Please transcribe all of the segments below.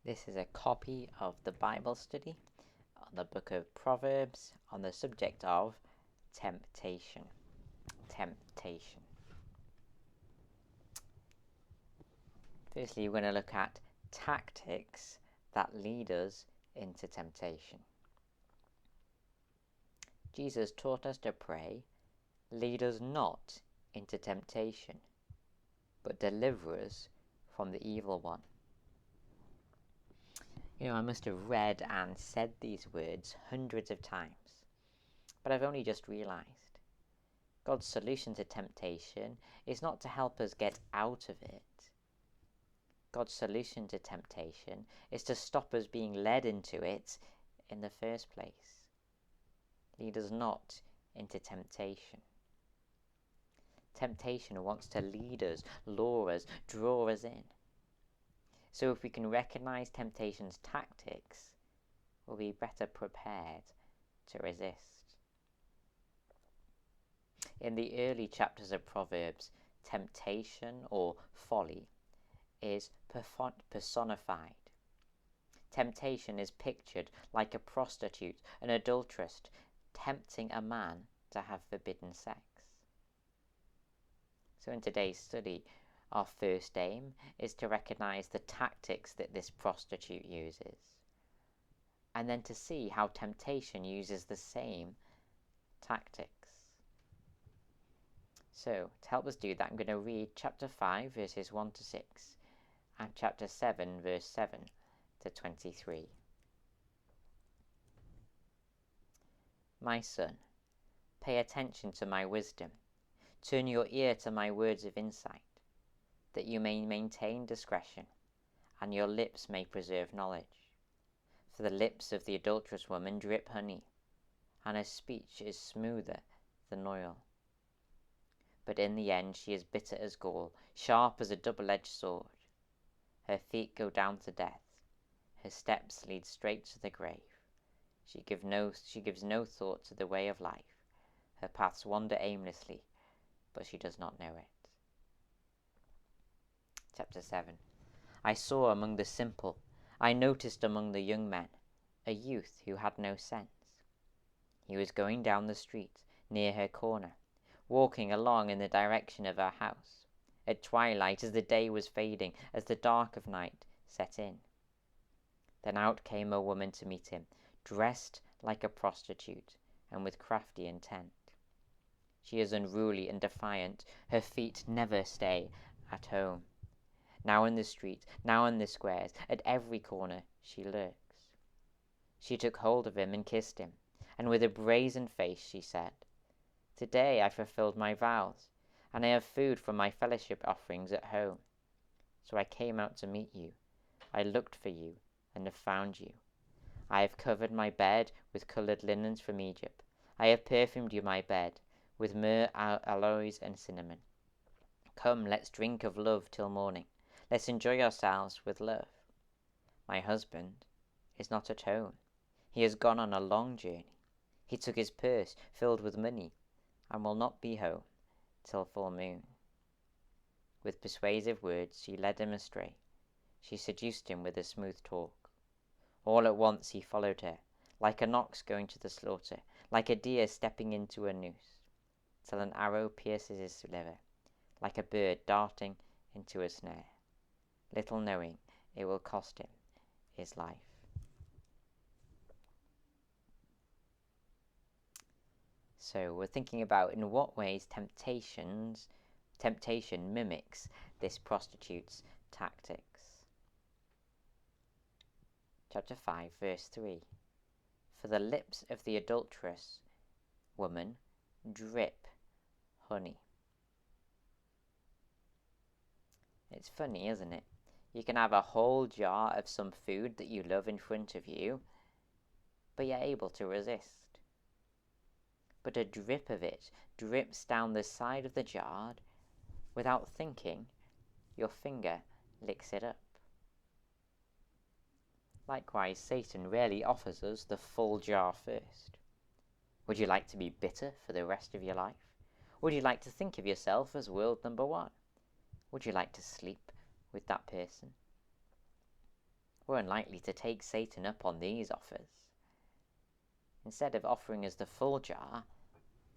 This is a copy of the Bible study on the book of Proverbs on the subject of temptation. Temptation. Firstly, we're going to look at tactics that lead us into temptation. Jesus taught us to pray, "Lead us not into temptation, but deliver us from the evil one." I must have read and said these words hundreds of times, but I've only just realised God's solution to temptation is not to help us get out of it. God's solution to temptation is to stop us being led into it in the first place. Lead us not into temptation. Temptation wants to lead us, lure us, draw us in. So if we can recognize temptation's tactics, we'll be better prepared to resist. In the early chapters of Proverbs, temptation or folly is personified. Temptation is pictured like a prostitute, an adulteress, tempting a man to have forbidden sex. So in today's study, our first aim is to recognize the tactics that this prostitute uses, and then to see how temptation uses the same tactics. So, to help us do that, I'm going to read chapter 5, verses 1 to 6, and chapter 7, verse 7 to 23. My son, pay attention to my wisdom. Turn your ear to my words of insight, that you may maintain discretion, and your lips may preserve knowledge. For the lips of the adulterous woman drip honey, and her speech is smoother than oil. But in the end she is bitter as gall, sharp as a double-edged sword. Her feet go down to death, her steps lead straight to the grave. She gives no thought to the way of life. Her paths wander aimlessly, but she does not know it. Chapter 7. I saw among the simple, I noticed among the young men, a youth who had no sense. He was going down the street, near her corner, walking along in the direction of her house, at twilight, as the day was fading, as the dark of night set in. Then out came a woman to meet him, dressed like a prostitute, and with crafty intent. She is unruly and defiant, her feet never stay at home. Now in the street, now in the squares, at every corner she lurks. She took hold of him and kissed him, and with a brazen face she said, "Today I fulfilled my vows, and I have food from my fellowship offerings at home. So I came out to meet you. I looked for you and have found you. I have covered my bed with colored linens from Egypt. I have perfumed my bed with myrrh, aloes, and cinnamon. Come, let's drink of love till morning. Let's enjoy ourselves with love. My husband is not at home. He has gone on a long journey. He took his purse filled with money and will not be home till full moon." With persuasive words she led him astray. She seduced him with a smooth talk. All at once he followed her, like an ox going to the slaughter, like a deer stepping into a noose, till an arrow pierces his liver, like a bird darting into a snare, little knowing it will cost him his life. So we're thinking about in what ways temptation mimics this prostitute's tactics. Chapter 5, verse 3. For the lips of the adulterous woman drip honey. It's funny, isn't it? You can have a whole jar of some food that you love in front of you, but you're able to resist. But a drip of it drips down the side of the jar. Without thinking, your finger licks it up. Likewise, Satan rarely offers us the full jar first. Would you like to be bitter for the rest of your life? Would you like to think of yourself as world number one? Would you like to sleep with that person? We're unlikely to take Satan up on these offers. Instead of offering us the full jar,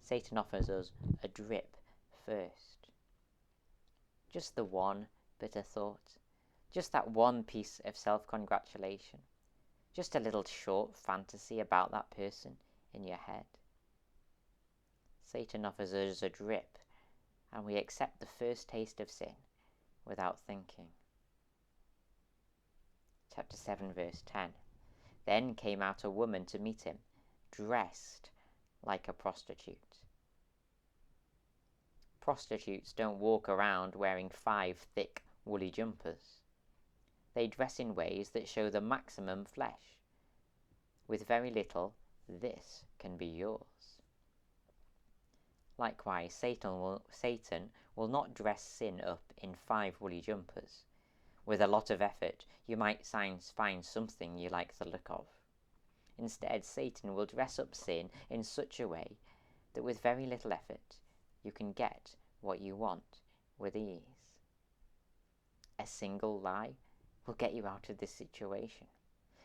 Satan offers us a drip first. Just the one bitter thought, just that one piece of self-congratulation, just a little short fantasy about that person in your head. Satan offers us a drip, and we accept the first taste of sin without thinking. Chapter 7, verse 10. Then came out a woman to meet him, dressed like a prostitute. Prostitutes don't walk around wearing 5 thick, woolly jumpers. They dress in ways that show the maximum flesh. With very little, this can be yours. Likewise, Satan will not dress sin up in 5 woolly jumpers. With a lot of effort, you might find something you like the look of. Instead, Satan will dress up sin in such a way that with very little effort, you can get what you want with ease. A single lie will get you out of this situation.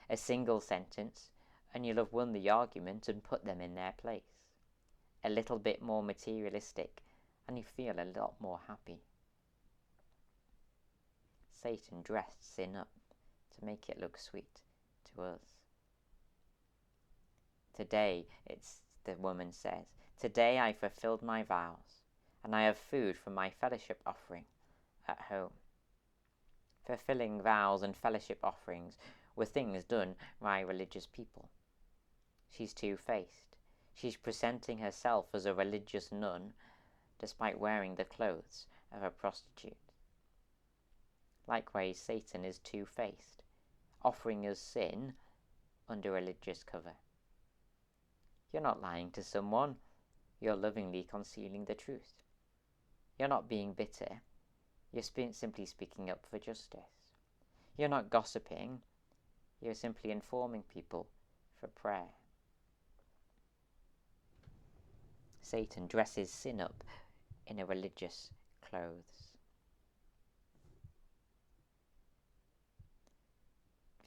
A single sentence, and you'll have won the argument and put them in their place. A little bit more materialistic, and you feel a lot more happy. Satan dressed sin up to make it look sweet to us. Today, the woman says, today I fulfilled my vows, and I have food from my fellowship offering at home. Fulfilling vows and fellowship offerings were things done by religious people. She's two-faced. She's presenting herself as a religious nun, despite wearing the clothes of a prostitute. Likewise, Satan is two-faced, offering us sin under religious cover. You're not lying to someone, you're lovingly concealing the truth. You're not being bitter, you're simply speaking up for justice. You're not gossiping, you're simply informing people for prayer. Satan dresses sin up in a religious clothes.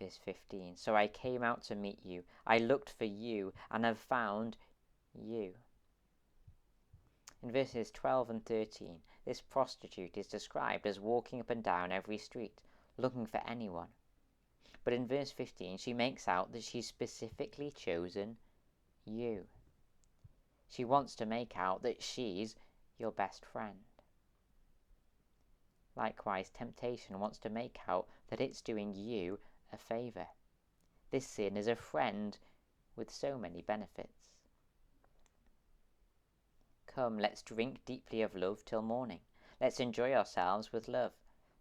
Verse 15. So I came out to meet you. I looked for you and have found you. In verses 12 and 13, this prostitute is described as walking up and down every street, looking for anyone. But in verse 15, she makes out that she's specifically chosen you. She wants to make out that she's your best friend. Likewise, temptation wants to make out that it's doing you a favour. This sin is a friend with so many benefits. Come, let's drink deeply of love till morning. Let's enjoy ourselves with love.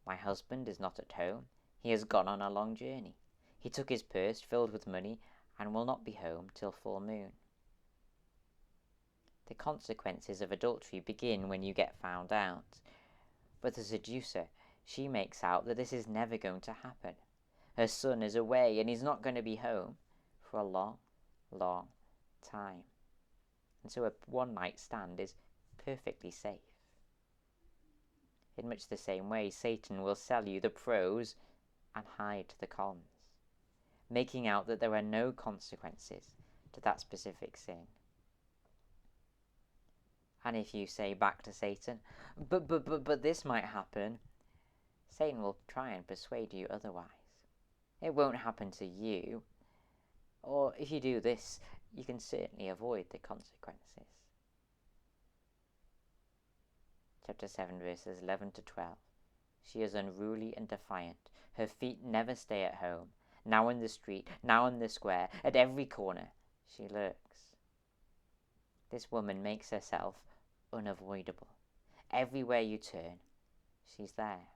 My husband is not at home. He has gone on a long journey. He took his purse filled with money and will not be home till full moon. The consequences of adultery begin when you get found out. But the seducer, she makes out that this is never going to happen. Her son is away and he's not going to be home for a long, long time. And so a one-night stand is perfectly safe. In much the same way, Satan will sell you the pros and hide the cons, making out that there are no consequences to that specific sin. And if you say back to Satan, but this might happen, Satan will try and persuade you otherwise. It won't happen to you. Or if you do this, you can certainly avoid the consequences. Chapter 7, verses 11 to 12. She is unruly and defiant. Her feet never stay at home. Now in the street, now in the square, at every corner, she lurks. This woman makes herself unavoidable. Everywhere you turn, she's there.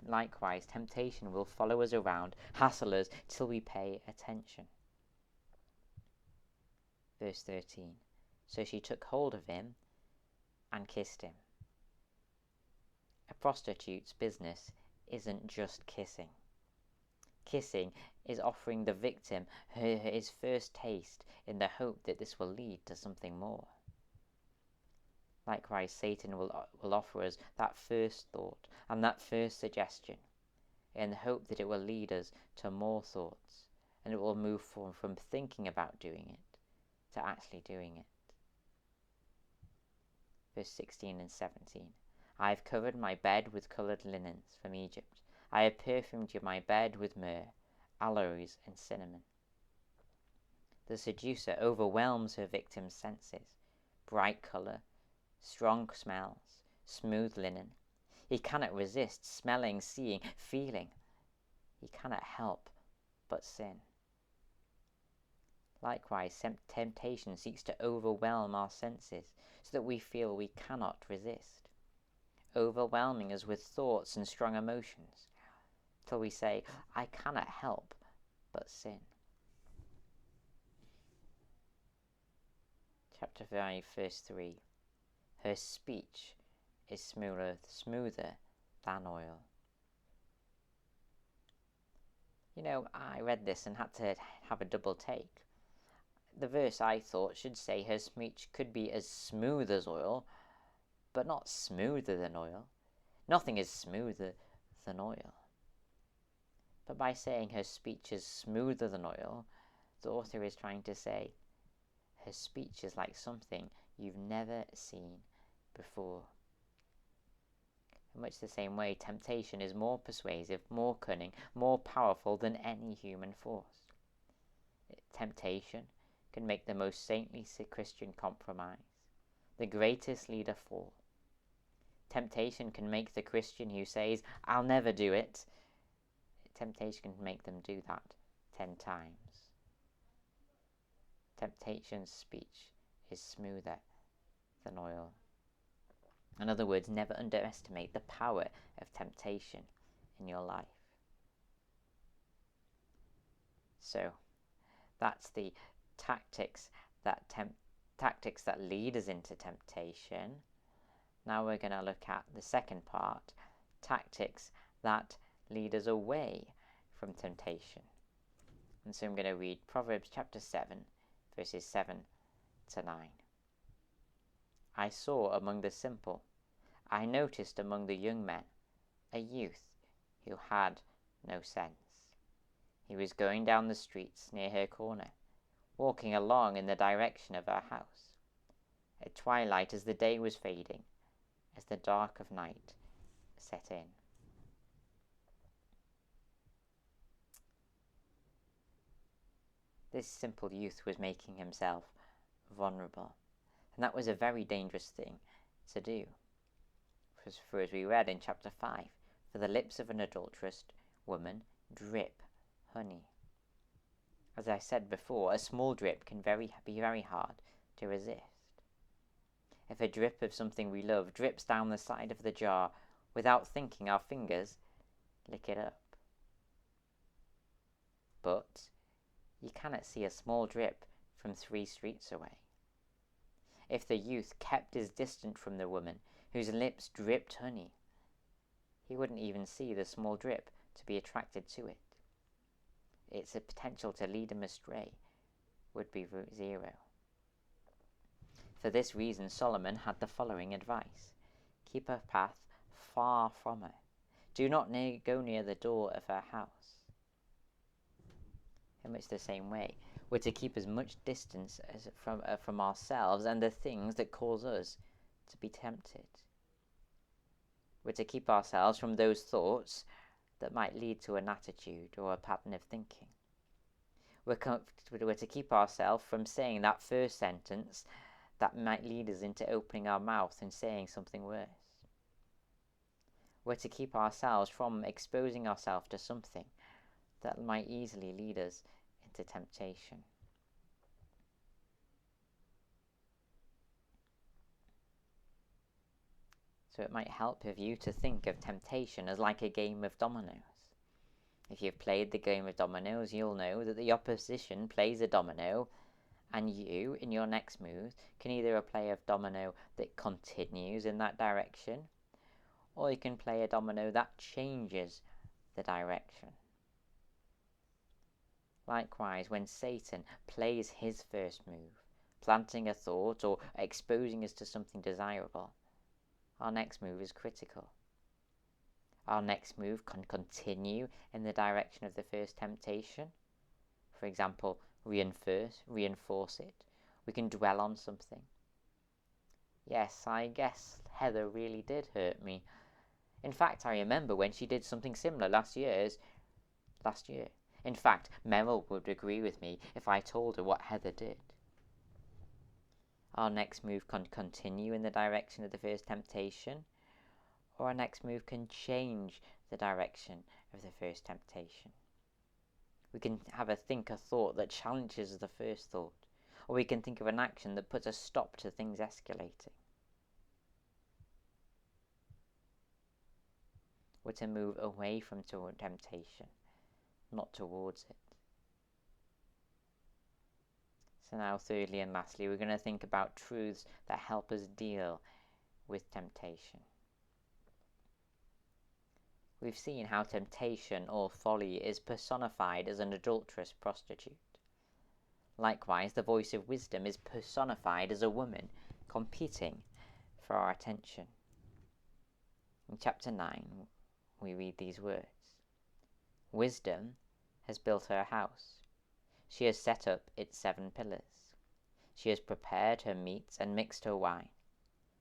Likewise, temptation will follow us around, hassle us till we pay attention. Verse 13. So she took hold of him and kissed him. A prostitute's business isn't just kissing. Kissing is offering the victim his first taste in the hope that this will lead to something more. Likewise, Satan will offer us that first thought and that first suggestion. in the hope that it will lead us to more thoughts, and it will move from thinking about doing it to actually doing it. Verse 16 and 17. I have covered my bed with coloured linens from Egypt. I have perfumed my bed with myrrh, aloes, and cinnamon. The seducer overwhelms her victim's senses. Bright colour, strong smells, smooth linen. He cannot resist smelling, seeing, feeling. He cannot help but sin. Likewise, temptation seeks to overwhelm our senses so that we feel we cannot resist, overwhelming us with thoughts and strong emotions, till we say, I cannot help but sin. Chapter 5, verse 3. Her speech is smoother than oil. I read this and had to have a double take. The verse, I thought, should say her speech could be as smooth as oil, but not smoother than oil. Nothing is smoother than oil. But by saying her speech is smoother than oil, the author is trying to say her speech is like something you've never seen before. In much the same way, temptation is more persuasive, more cunning, more powerful than any human force. Temptation can make the most saintly Christian compromise, the greatest leader fall. Temptation can make the Christian who says, I'll never do it. Temptation can make them do that 10 times. Temptation's speech is smoother than oil. In other words, never underestimate the power of temptation in your life. So, that's the tactics that lead us into temptation. Now we're going to look at the second part, tactics that lead us away from temptation. And so I'm going to read Proverbs chapter 7, verses 7 to 9. I saw among the simple, I noticed among the young men, a youth who had no sense. He was going down the streets near her corner, walking along in the direction of her house, at twilight as the day was fading, as the dark of night set in. This simple youth was making himself vulnerable, and that was a very dangerous thing to do. For as we read in chapter 5, for the lips of an adulterous woman drip honey. As I said before, a small drip can be very hard to resist. If a drip of something we love drips down the side of the jar, without thinking, our fingers lick it up. But you cannot see a small drip from 3 streets away. If the youth kept his distance from the woman whose lips dripped honey, he wouldn't even see the small drip to be attracted to it. Its potential to lead him astray would be 0. For this reason, Solomon had the following advice. Keep her path far from her. Do not go near the door of her house. In much the same way, we're to keep as much distance as from ourselves and the things that cause us to be tempted. We're to keep ourselves from those thoughts that might lead to an attitude or a pattern of thinking. We're to keep ourselves from saying that first sentence that might lead us into opening our mouth and saying something worse. We're to keep ourselves from exposing ourselves to something that might easily lead us into temptation. So it might help of you to think of temptation as like a game of dominoes. If you've played the game of dominoes, you'll know that the opposition plays a domino, and you, in your next move, can either play a domino that continues in that direction, or you can play a domino that changes the direction. Likewise, when Satan plays his first move, planting a thought or exposing us to something desirable, our next move is critical. Our next move can continue in the direction of the first temptation. For example, reinforce it. We can dwell on something. Yes, I guess Heather really did hurt me. In fact, I remember when she did something similar last year. In fact, Meryl would agree with me if I told her what Heather did. Our next move can continue in the direction of the first temptation, or our next move can change the direction of the first temptation. We can have a thought that challenges the first thought, or we can think of an action that puts a stop to things escalating. We're to move away from temptation, not towards it. So now, thirdly and lastly, we're going to think about truths that help us deal with temptation. We've seen how temptation or folly is personified as an adulterous prostitute. Likewise, the voice of wisdom is personified as a woman competing for our attention. In chapter 9, we read these words. Wisdom has built her house. She has set up its 7 pillars. She has prepared her meats and mixed her wine.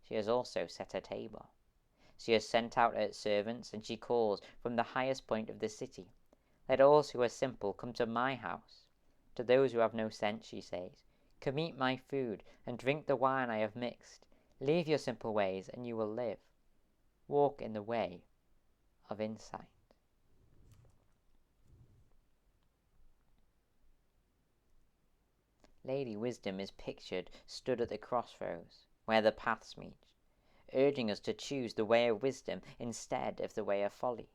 She has also set a table. She has sent out her servants, and she calls from the highest point of the city. Let all who are simple come to my house. To those who have no sense, she says, come eat my food and drink the wine I have mixed. Leave your simple ways, and you will live. Walk in the way of insight. Lady Wisdom is pictured stood at the crossroads, where the paths meet, urging us to choose the way of wisdom instead of the way of folly.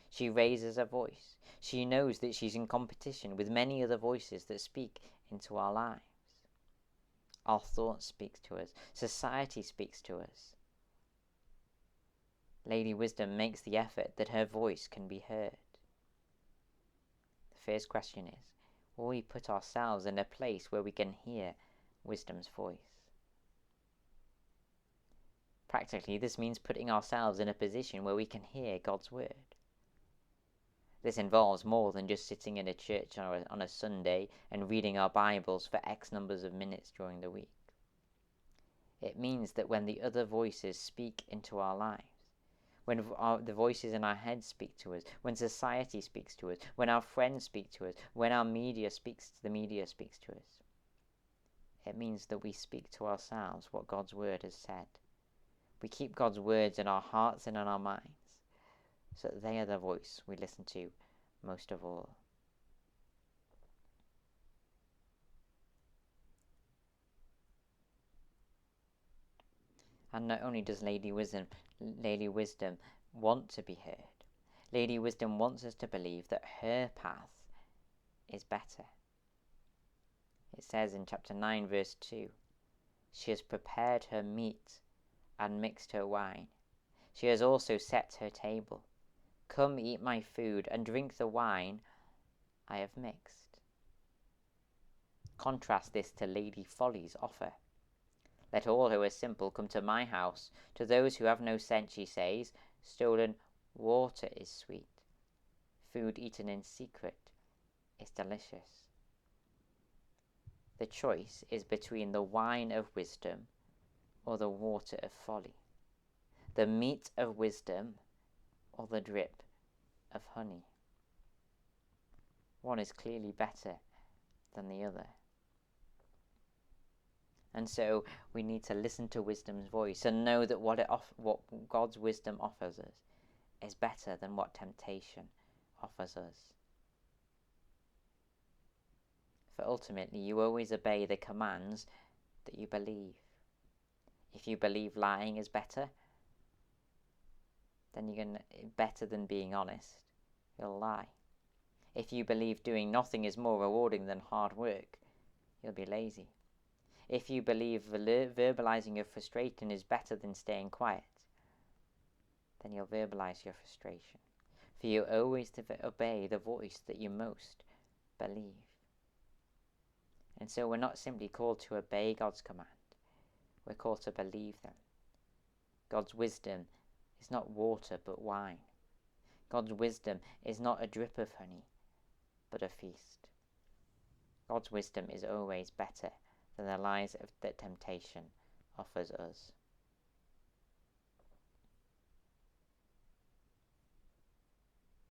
She raises her voice. She knows that she's in competition with many other voices that speak into our lives. Our thoughts speak to us. Society speaks to us. Lady Wisdom makes the effort that her voice can be heard. The first question is, will we put ourselves in a place where we can hear wisdom's voice? Practically, this means putting ourselves in a position where we can hear God's word. This involves more than just sitting in a church on a Sunday and reading our Bibles for X numbers of minutes during the week. It means that when the other voices speak into our lives, when the voices in our heads speak to us, when society speaks to us, when our friends speak to us, when the media speaks to us, it means that we speak to ourselves what God's word has said. We keep God's words in our hearts and in our minds, so that they are the voice we listen to most of all. And not only does Lady Wisdom want to be heard, Lady Wisdom wants us to believe that her path is better. It says in chapter 9 verse 2, she has prepared her meat and mixed her wine. She has also set her table. Come eat my food and drink the wine I have mixed. Contrast this to Lady Folly's offer. Let all who are simple come to my house. To those who have no sense, she says, stolen water is sweet. Food eaten in secret is delicious. The choice is between the wine of wisdom or the water of folly, the meat of wisdom or the drip of honey. One is clearly better than the other. And so we need to listen to wisdom's voice and know that what God's wisdom offers us is better than what temptation offers us. For ultimately, you always obey the commands that you believe. If you believe lying is better, then better than being honest, you'll lie. If you believe doing nothing is more rewarding than hard work, you'll be lazy. If you believe verbalizing your frustration is better than staying quiet, then you'll verbalize your frustration. For you always to obey the voice that you most believe. And so we're not simply called to obey God's command, we're called to believe them. God's wisdom is not water but wine. God's wisdom is not a drip of honey, but a feast. God's wisdom is always better than the lies that temptation offers us.